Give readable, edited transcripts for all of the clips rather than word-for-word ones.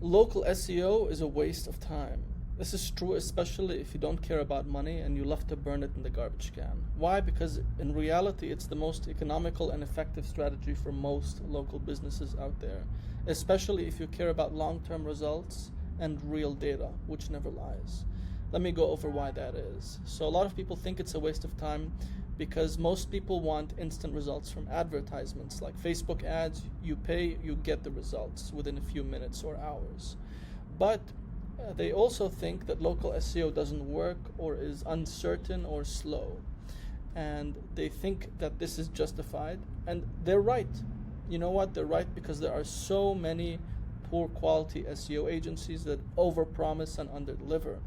Local SEO is a waste of time. This is true especially if you don't care about money and you love to burn it in the garbage can. Why? Because in reality it's the most economical and effective strategy for most local businesses out there, especially if you care about long-term results and real data, which never lies. Let me go over why that is. So a lot of people think it's a waste of time because most people want instant results from advertisements like Facebook ads. You pay, you get the results within a few minutes or hours. But they also think that local SEO doesn't work or is uncertain or slow. And they think that this is justified. And they're right. You know what? They're right because there are so many poor quality SEO agencies that overpromise and underdeliver.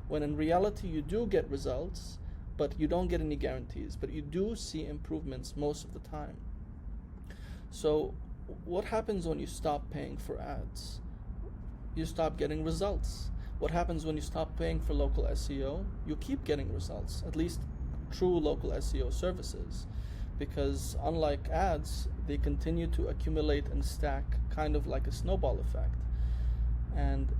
When in reality you do get results, but you don't get any guarantees, but you do see improvements most of the time. So what happens when you stop paying for ads? You stop getting results. What happens when you stop paying for local SEO? You keep getting results, at least true local SEO services, because unlike ads, they continue to accumulate and stack kind of like a snowball effect. And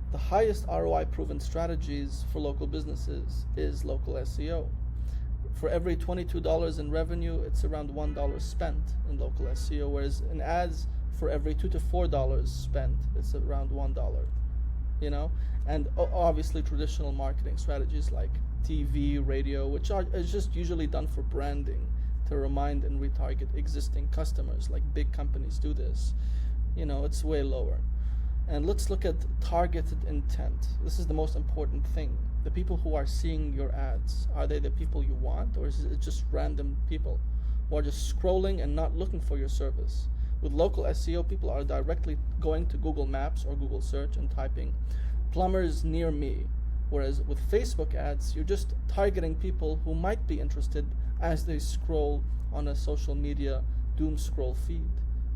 the highest ROI proven strategies for local businesses is local SEO. For every $22 in revenue, it's around $1 spent in local SEO, whereas in ads, for every $2 to $4 spent, it's around $1. You know, and obviously traditional marketing strategies like TV, radio, which is just usually done for branding to remind and retarget existing customers, like big companies do this. You know, it's way lower. And let's look at targeted intent. This is the most important thing. The people who are seeing your ads, are they the people you want, or is it just random people who are just scrolling and not looking for your service? With local SEO, people are directly going to Google Maps or Google Search and typing plumbers near me. Whereas with Facebook ads, you're just targeting people who might be interested as they scroll on a social media doom scroll feed.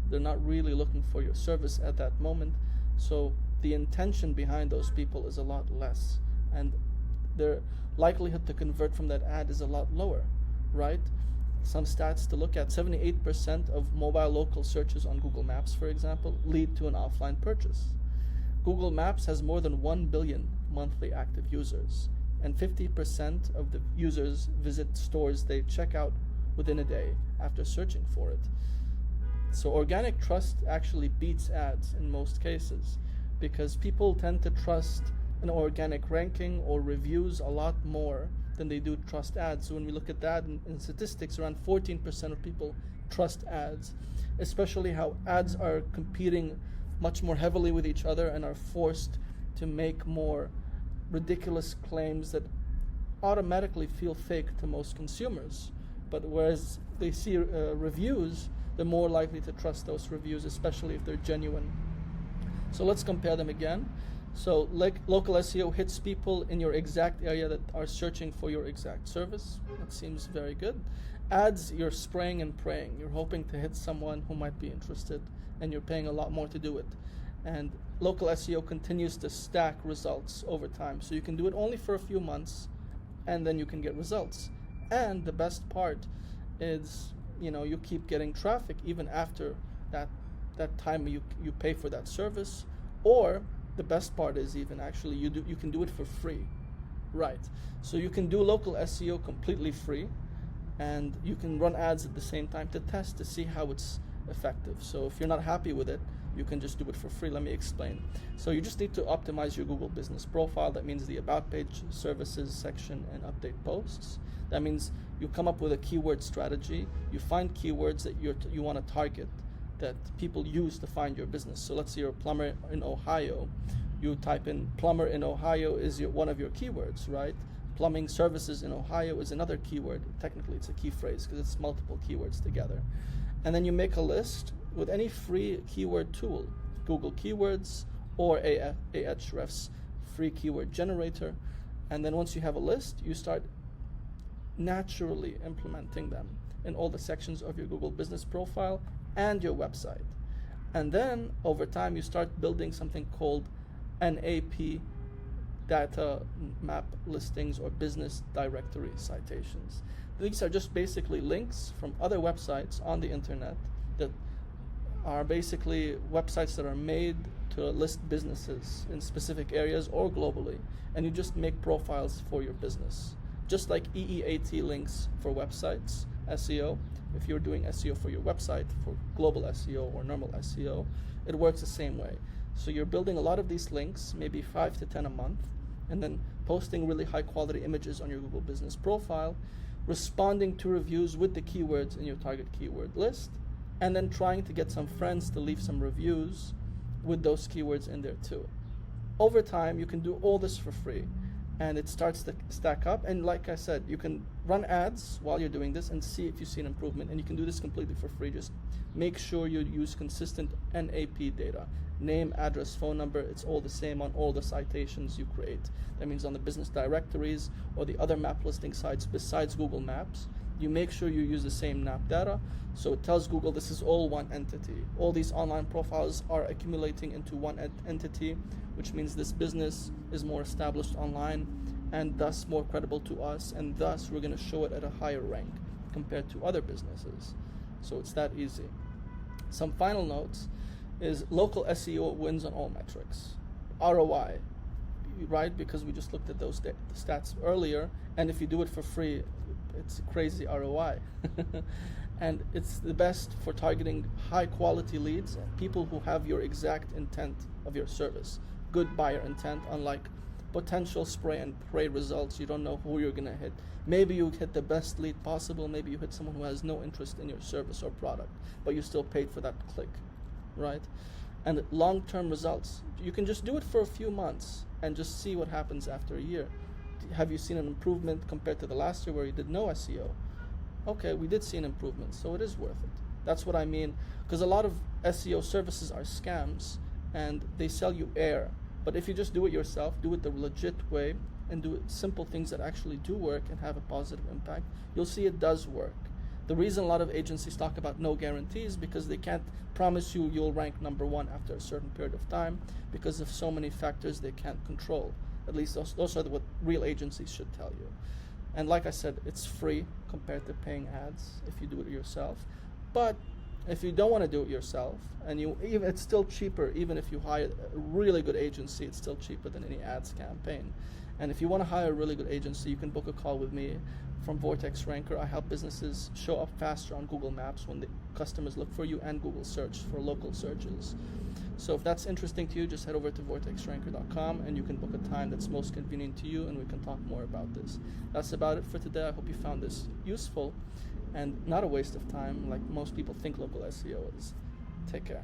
They're not really looking for your service at that moment. So the intention behind those people is a lot less, and their likelihood to convert from that ad is a lot lower, right? Some stats to look at: 78% of mobile local searches on Google Maps, for example, lead to an offline purchase. Google Maps has more than 1 billion monthly active users, and 50% of the users visit stores they check out within a day after searching for it. So organic trust actually beats ads in most cases, because people tend to trust an organic ranking or reviews a lot more than they do trust ads. So when we look at that in statistics, around 14% of people trust ads, especially how ads are competing much more heavily with each other and are forced to make more ridiculous claims that automatically feel fake to most consumers. But whereas they see reviews, they're more likely to trust those reviews, especially if they're genuine. So let's compare them again. So like local SEO hits people in your exact area that are searching for your exact service. That seems very good. Ads, you're spraying and praying. You're hoping to hit someone who might be interested, and you're paying a lot more to do it. And local SEO continues to stack results over time. So you can do it only for a few months, and then you can get results. And the best part is, you keep getting traffic even after that time you pay for that service. Or the best part is even actually you can do it for free, right? So you can do local SEO completely free, and you can run ads at the same time to test to see how it's effective. So if you're not happy with it, you can just do it for free. Let me explain. So you just need to optimize your Google business profile. That means the about page, services section, and update posts. That means you come up with a keyword strategy. You find keywords that you want to target, that people use to find your business. So let's say you're a plumber in Ohio. You type in plumber in Ohio is one of your keywords, right? Plumbing services in Ohio is another keyword. Technically it's a key phrase because it's multiple keywords together. And then you make a list with any free keyword tool, Google Keywords or Ahrefs free keyword generator. And then once you have a list, you start naturally implementing them in all the sections of your Google business profile and your website. And then over time you start building something called NAP, data map listings, or business directory citations. These are just basically links from other websites on the internet that are basically websites that are made to list businesses in specific areas or globally, and you just make profiles for your business. Just like EEAT links for websites, SEO, if you're doing SEO for your website, for global SEO or normal SEO, it works the same way. So you're building a lot of these links, maybe 5 to 10 a month, and then posting really high quality images on your Google business profile, responding to reviews with the keywords in your target keyword list, and then trying to get some friends to leave some reviews with those keywords in there too. Over time, you can do all this for free, and it starts to stack up. And like I said, you can run ads while you're doing this and see if you see an improvement, and you can do this completely for free. Just make sure you use consistent NAP data. Name, address, phone number, it's all the same on all the citations you create. That means on the business directories or the other map listing sites besides Google Maps, you make sure you use the same NAP data, so it tells Google this is all one entity. All these online profiles are accumulating into one entity, which means this business is more established online and thus more credible to us, and thus we're going to show it at a higher rank compared to other businesses. So it's that easy. Some final notes is local SEO wins on all metrics. ROI, right? Because we just looked at those stats earlier, and if you do it for free, it's a crazy ROI. And it's the best for targeting high quality leads, people who have your exact intent of your service. Good buyer intent, unlike potential spray and pray results. You don't know who you're gonna hit. Maybe you hit the best lead possible, maybe you hit someone who has no interest in your service or product, but you still paid for that click, right? And long-term results, you can just do it for a few months and just see what happens after a year. Have you seen an improvement compared to the last year where you did no SEO? Okay, we did see an improvement, so it is worth it. That's what I mean, because a lot of SEO services are scams and they sell you air. But if you just do it yourself, do it the legit way, and do simple things that actually do work and have a positive impact, you'll see it does work. The reason a lot of agencies talk about no guarantees because they can't promise you'll rank number one after a certain period of time because of so many factors they can't control. At least those are what real agencies should tell you. And like I said, it's free compared to paying ads if you do it yourself. But if you don't want to do it yourself, and it's still cheaper, even if you hire a really good agency, it's still cheaper than any ads campaign. And if you want to hire a really good agency, you can book a call with me from Vortex Ranker. I help businesses show up faster on Google Maps when the customers look for you, and Google Search for local searches. So if that's interesting to you, just head over to vortexranker.com and you can book a time that's most convenient to you, and we can talk more about this. That's about it for today. I hope you found this useful and not a waste of time like most people think local SEO is. Take care.